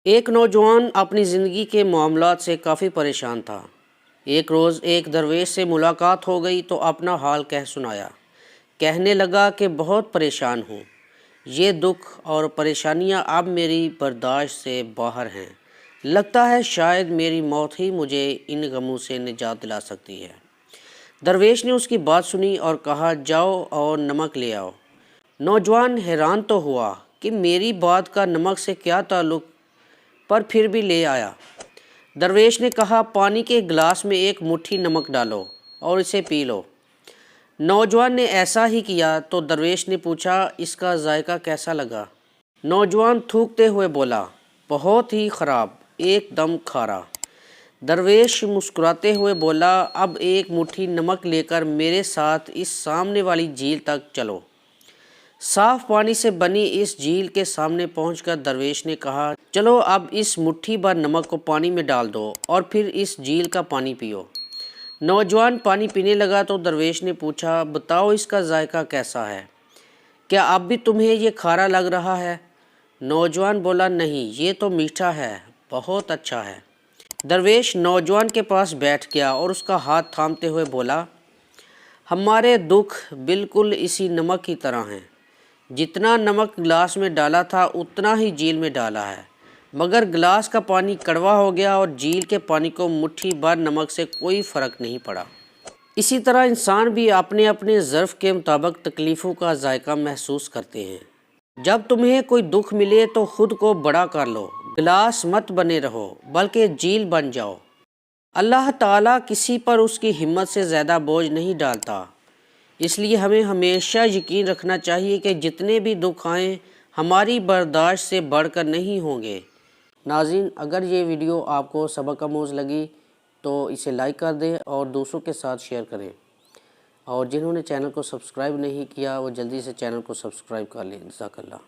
एक नौजवान अपनी ज़िंदगी के मामलात से काफ़ी परेशान था। एक रोज़ एक दरवेश से मुलाकात हो गई तो अपना हाल कह सुनाया। कहने लगा कि बहुत परेशान हूँ। ये दुख और परेशानियाँ अब मेरी बर्दाश्त से बाहर हैं। लगता है शायद मेरी मौत ही मुझे इन गमों से निजात दिला सकती है। दरवेश ने उसकी बात सुनी और कहा, जाओ और नमक ले आओ। नौजवान हैरान तो हुआ कि मेरी बात का नमक से क्या ताल्लुक़, पर फिर भी ले आया। दरवेश ने कहा, पानी के गिलास में एक मुट्ठी नमक डालो और इसे पी लो। नौजवान ने ऐसा ही किया तो दरवेश ने पूछा, इसका जायका कैसा लगा? नौजवान थूकते हुए बोला, बहुत ही ख़राब, एकदम खारा। दरवेश मुस्कुराते हुए बोला, अब एक मुट्ठी नमक लेकर मेरे साथ इस सामने वाली झील तक चलो। साफ पानी से बनी इस झील के सामने पहुंचकर दरवेश ने कहा, चलो अब इस मुट्ठी भर नमक को पानी में डाल दो और फिर इस झील का पानी पियो। नौजवान पानी पीने लगा तो दरवेश ने पूछा, बताओ इसका जायका कैसा है? क्या अब भी तुम्हें ये खारा लग रहा है? नौजवान बोला, नहीं, ये तो मीठा है, बहुत अच्छा है। दरवेश नौजवान के पास बैठ गया और उसका हाथ थामते हुए बोला, हमारे दुख बिल्कुल इसी नमक की तरह हैं। जितना नमक गिलास में डाला था उतना ही झील में डाला है, मगर गिलास का पानी कड़वा हो गया और झील के पानी को मुट्ठी भर नमक से कोई फ़र्क नहीं पड़ा। इसी तरह इंसान भी अपने अपने ज़र्फ़ के मुताबिक तकलीफ़ों का जायका महसूस करते हैं। जब तुम्हें कोई दुख मिले तो ख़ुद को बड़ा कर लो, गिलास मत बने रहो बल्कि झील बन जाओ। अल्लाह ताला किसी पर उसकी हिम्मत से ज़्यादा बोझ नहीं डालता, इसलिए हमें हमेशा यकीन रखना चाहिए कि जितने भी दुख आएँ हमारी बर्दाश्त से बढ़कर नहीं होंगे। नाज़रीन, अगर ये वीडियो आपको सबक आमूज़ लगी तो इसे लाइक कर दें और दूसरों के साथ शेयर करें, और जिन्होंने चैनल को सब्सक्राइब नहीं किया वो जल्दी से चैनल को सब्सक्राइब कर लें। जज़ाकल्लाह।